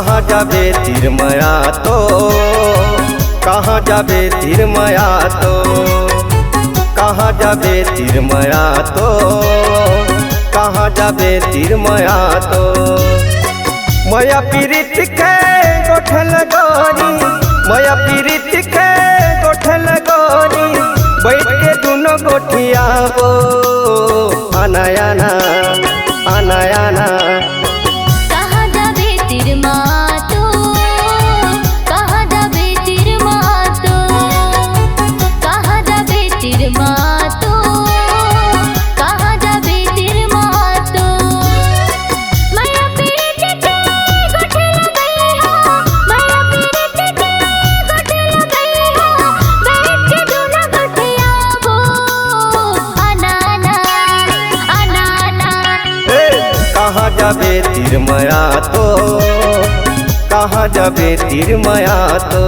कहाँ जाबे तिरमया तो, कहाँ जाबे तिरमया तो, कहाँ जाबे तिरमया तो, कहाँ जाबे तिरमया तो। मया पीरित के गोठल गोरी, मया पीरित के गोठल गोरी, बैठ के दोनों गोठिया वो अनायाना अनायाना। कहाँ जाबे तिरमा तो, कहाँ जाबे तिरमा तो, कहाँ जाबे तिरमा तो, कहाँ जाबे तिरमा तो। मया पीरित के गोठल गई हो, मया पीरित के गोठल गई हो, बैठ के दोनों गोठिया वो अनाना अनाना। कहाँ जाबे तिरमया तो, कहाँ जाबे तिरमया तो।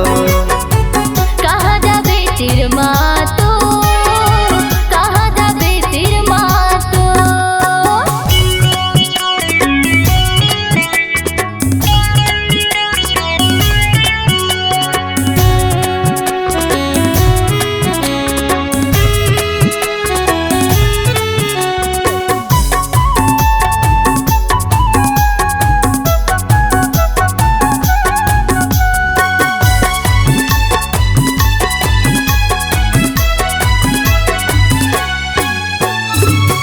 कहाँ जाबे तिरमा तो, कहाँ जाबे तिरमा तो।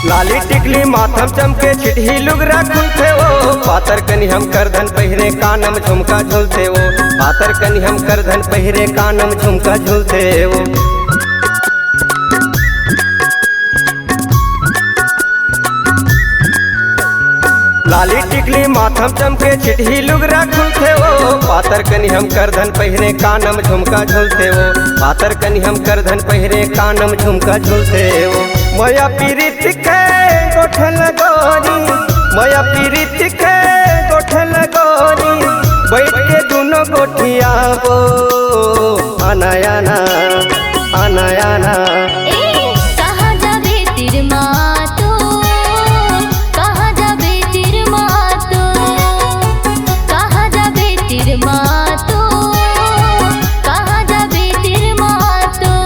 लाली टिकली माथम चमके छिटही लुगरा खुलते वो, पातर कनी हम करधन पहिरे कानम झुमका झूलते वो, पातर कनी हम करधन पहिरे कानम झुमका झूलते वो। लाली टिकली माथम चमके छिटही लुगरा खुलते वो, पातर कनी हम करधन पहिरे कानम झुमका झूलते वो, पातर कनी हम करधन पहिरे कानम झुमका झूलते वो। मया पीरित के गोठल गोरी, मया पीरित के गोठल गोरी, बैठ के दोनों गोठिया वो अनायाना अनायाना। कहाँ जाबे तिरमा तो, कहाँ जाबे तिरमा तो, कहाँ जाबे तिरमा तो, कहाँ जाबे तिरमा तो।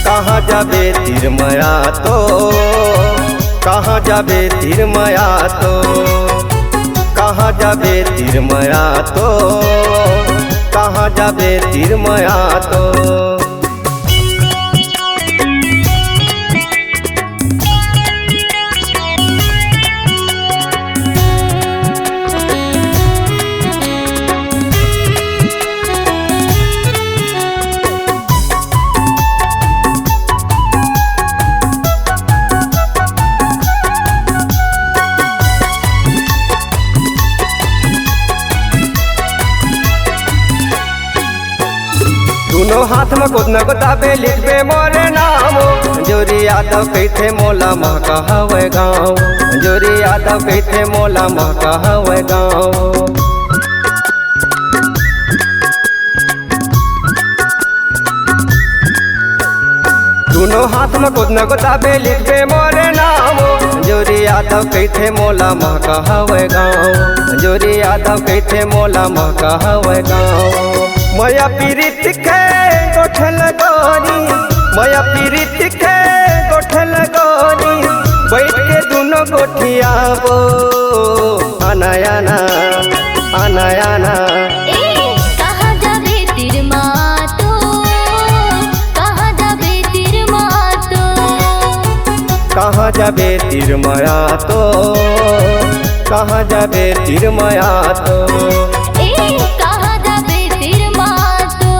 कहाँ जाबे तिरमया तो, कहाँ जाबे तिरमया तो, कहाँ जाबे तिरमया तो, कहाँ जाबे तिरमया तो। दोनों हाथ में कुछ न गोताबे लिखबे मोरे नाम, जोरी यादव कहते मोला महका हवे गाँव, जोरी यादव कहते मोला महका हवे गाँव। दोनों हाथ में कुछ न गोताबे लिखबे मोरे नाम, जोरी यादव कहते मोला महका हवे गाँव, जोरी यादव कहते मोला महका हवे गाँव। मया पीरित के गोठल गोरी मया पीरित के गोठल गोरी बैठ के दोनों गोठियाबो आना आना आना आना कहाँ जाबे तीर मातो कहाँ जाबे तीर मातो कहाँ जाबे तीर माया तो कहाँ जाबे तीर माया तो कहाँ जाबे तीर मातो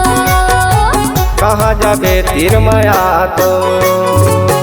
कहाँ जाबे तीर माया तो।